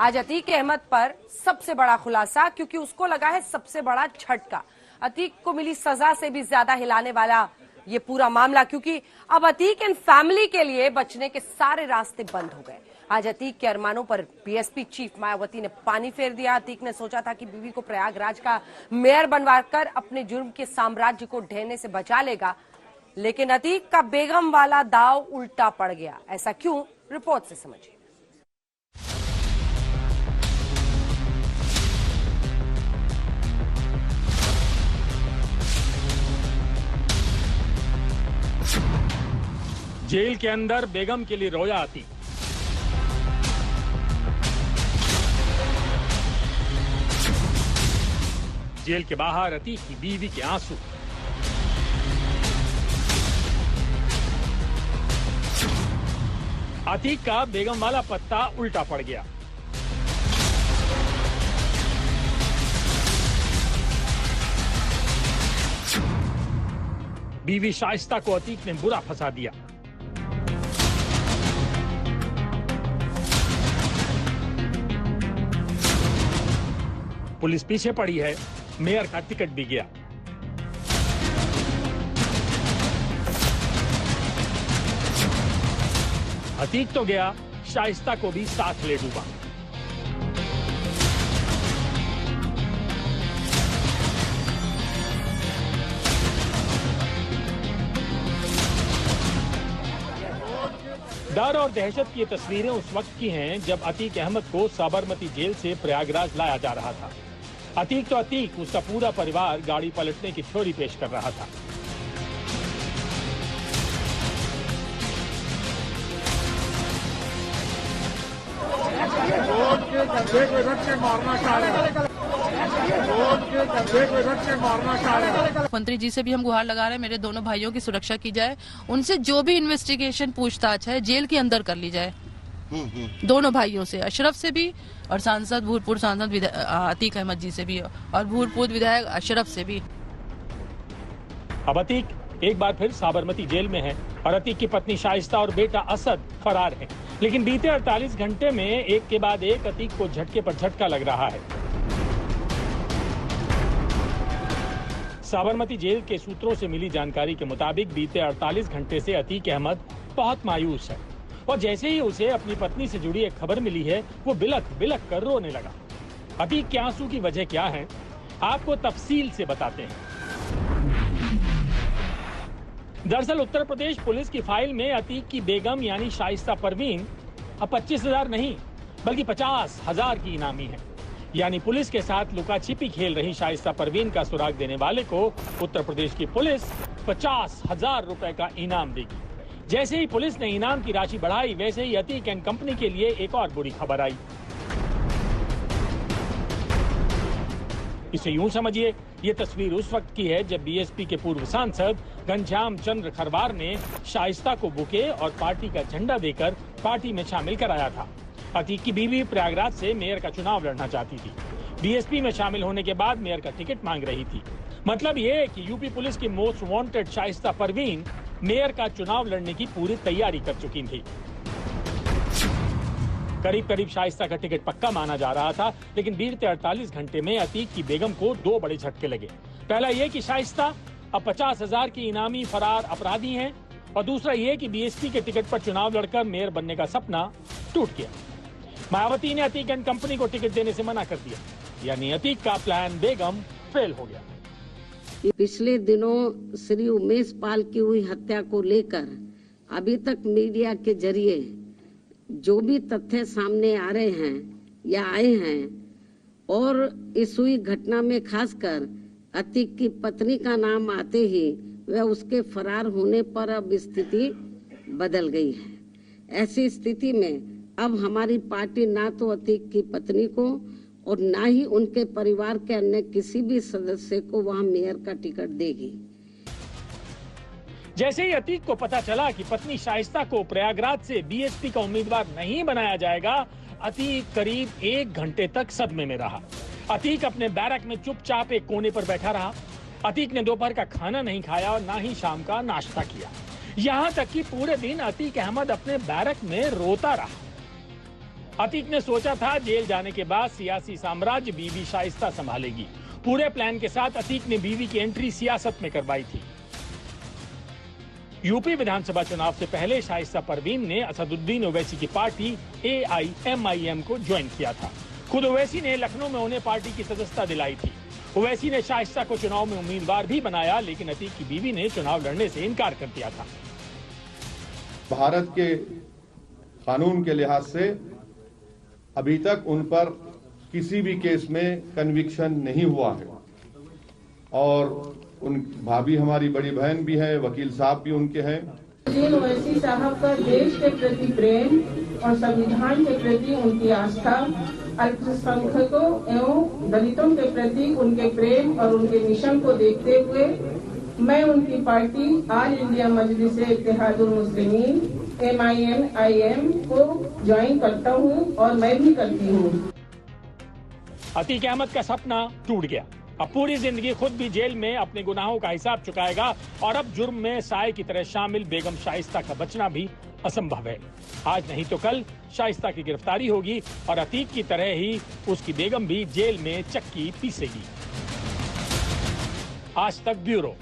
आज अतीक अहमद पर सबसे बड़ा खुलासा, क्योंकि उसको लगा है सबसे बड़ा झटका। अतीक को मिली सजा से भी ज्यादा हिलाने वाला ये पूरा मामला, क्योंकि अब अतीक एंड फैमिली के लिए बचने के सारे रास्ते बंद हो गए। आज अतीक के अरमानों पर बीएसपी चीफ मायावती ने पानी फेर दिया। अतीक ने सोचा था कि बीवी को प्रयागराज का मेयर बनवाकर अपने जुर्म के साम्राज्य को ढहने से बचा लेगा, लेकिन अतीक का बेगम वाला दाव उल्टा पड़ गया। ऐसा क्यों, रिपोर्ट से समझिए। जेल के अंदर बेगम के लिए रोया अतीक। जेल के बाहर अतीक की बीवी के आंसू। अतीक का बेगम वाला पत्ता उल्टा पड़ गया। बीवी शाइस्ता को अतीक ने बुरा फंसा दिया। पुलिस पीछे पड़ी है, मेयर का टिकट भी गया। अतीक तो गया, शाइस्ता को भी साथ ले डूबा। डर और दहशत की ये तस्वीरें उस वक्त की हैं जब अतीक अहमद को साबरमती जेल से प्रयागराज लाया जा रहा था। अतीक तो अतीक, उसका पूरा परिवार गाड़ी पलटने की थ्योरी पेश कर रहा था। मंत्री जी से भी हम गुहार लगा रहे हैं, मेरे दोनों भाइयों की सुरक्षा की जाए, उनसे जो भी इन्वेस्टिगेशन पूछताछ है जेल के अंदर कर ली जाए। दोनों भाइयों से, अशरफ से भी और सांसद भूतपूर्व सांसद अतीक अहमद जी से भी और भूतपूर्व विधायक अशरफ से भी। अब अतीक एक बार फिर साबरमती जेल में है और अतीक की पत्नी शाइस्ता और बेटा असद फरार हैं। लेकिन बीते 48 घंटे में एक के बाद एक अतीक को झटके पर झटका लग रहा है। साबरमती जेल के सूत्रों से मिली जानकारी के मुताबिक बीते 48 घंटे से अतीक अहमद बहुत मायूस है और जैसे ही उसे अपनी पत्नी से जुड़ी एक खबर मिली है, वो बिलख बिलख कर रोने लगा। अतीक के आंसू की वजह क्या है, आपको तफसील से बताते हैं। दरअसल उत्तर प्रदेश पुलिस की फाइल में अतीक की बेगम यानी शाइस्ता परवीन अब 25,000 नहीं बल्कि 50,000 की इनामी है। यानी पुलिस के साथ लुका छिपी खेल रही शाइस्ता परवीन का सुराग देने वाले को उत्तर प्रदेश की पुलिस 50,000 रुपए का इनाम देगी। जैसे ही पुलिस ने इनाम की राशि बढ़ाई, वैसे ही अतीक एंड कंपनी के लिए एक और बुरी खबर आई। इसे यूं समझिए, ये तस्वीर उस वक्त की है जब बीएसपी के पूर्व सांसद घनश्याम चंद्र खरवार ने शाइस्ता को बुके और पार्टी का झंडा देकर पार्टी में शामिल कराया था। अतीक की बीवी प्रयागराज से मेयर का चुनाव लड़ना चाहती थी। बीएसपी में शामिल होने के बाद मेयर का टिकट मांग रही थी। मतलब ये कि यूपी पुलिस की most wanted Shaista Parveen mayor का चुनाव लड़ने की पूरी तैयारी कर चुकी थी। करीब करीब शाइस्ता का टिकट पक्का माना जा रहा था, लेकिन बीते 48 घंटे में अतीक की बेगम को दो बड़े झटके लगे। पहला ये कि शाइस्ता अब 50,000 की इनामी फरार अपराधी हैं और दूसरा ये कि बीएसपी के टिकट पर चुनाव लड़कर मेयर बनने का सपना टूट गया। मायावती ने अतीक एंड कंपनी को टिकट देने से मना कर दिया, यानी अतीक का प्लान बेगम फेल हो गया। पिछले दिनों श्री उमेश पाल की हुई हत्या को लेकर अभी तक मीडिया के जरिए जो भी तथ्य सामने आ रहे हैं या आए हैं और इस हुई घटना में खासकर अतीक की पत्नी का नाम आते ही वह उसके फरार होने पर अब स्थिति बदल गई है। ऐसी स्थिति में अब हमारी पार्टी ना तो अतीक की पत्नी को और ना ही उनके परिवार के अन्य किसी भी सदस्य को वहां मेयर का टिकट देगी। जैसे ही अतीक को पता चला कि पत्नी शाइस्ता को प्रयागराज से बीएसपी का उम्मीदवार नहीं बनाया जाएगा, अतीक करीब 1 घंटे तक सदमे में रहा। अतीक अपने बैरक में चुपचाप एक कोने पर बैठा रहा। अतीक ने दोपहर का खाना नहीं खाया और ना ही शाम का नाश्ता किया। यहाँ तक कि पूरे दिन अतीक अहमद अपने बैरक में रोता रहा। अतीक ने सोचा था जेल जाने के बाद सियासी साम्राज्य बीवी शाइस्ता संभालेगी। पूरे प्लान के साथ अतीक ने बीवी की एंट्री सियासत में करवाई थी। यूपी विधानसभा चुनाव से पहले शाइस्ता परवीन ने असदुद्दीन ओवैसी की पार्टी AIMIM को ज्वाइन किया था। खुद ओवैसी ने लखनऊ में उन्हें पार्टी की सदस्यता दिलाई थी। ओवैसी ने शाइस्ता को चुनाव में उम्मीदवार भी बनाया, लेकिन अतीक की बीवी ने चुनाव लड़ने से इनकार कर दिया था। भारत के कानून के लिहाज से अभी तक उन पर किसी भी केस में कन्विक्शन नहीं हुआ है और उन भाभी हमारी बड़ी बहन भी है, वकील साहब भी उनके हैं। ओवैसी साहब का देश के प्रति प्रेम और संविधान के प्रति उनकी आस्था, अल्पसंख्यकों एवं दलितों के प्रति उनके प्रेम और उनके मिशन को देखते हुए मैं उनकी पार्टी ऑल इंडिया मजलिस इत्तेहादुल मुस्लिमीन MIM को ज्वाइन करता हूं और मैं भी करती हूं। अतीक अहमद का सपना टूट गया। अब पूरी जिंदगी खुद भी जेल में अपने गुनाहों का हिसाब चुकाएगा और अब जुर्म में साए की तरह शामिल बेगम शाइस्ता का बचना भी असंभव है। आज नहीं तो कल शाइस्ता की गिरफ्तारी होगी और अतीक की तरह ही उसकी बेगम भी जेल में चक्की पीसेगी। आज तक ब्यूरो।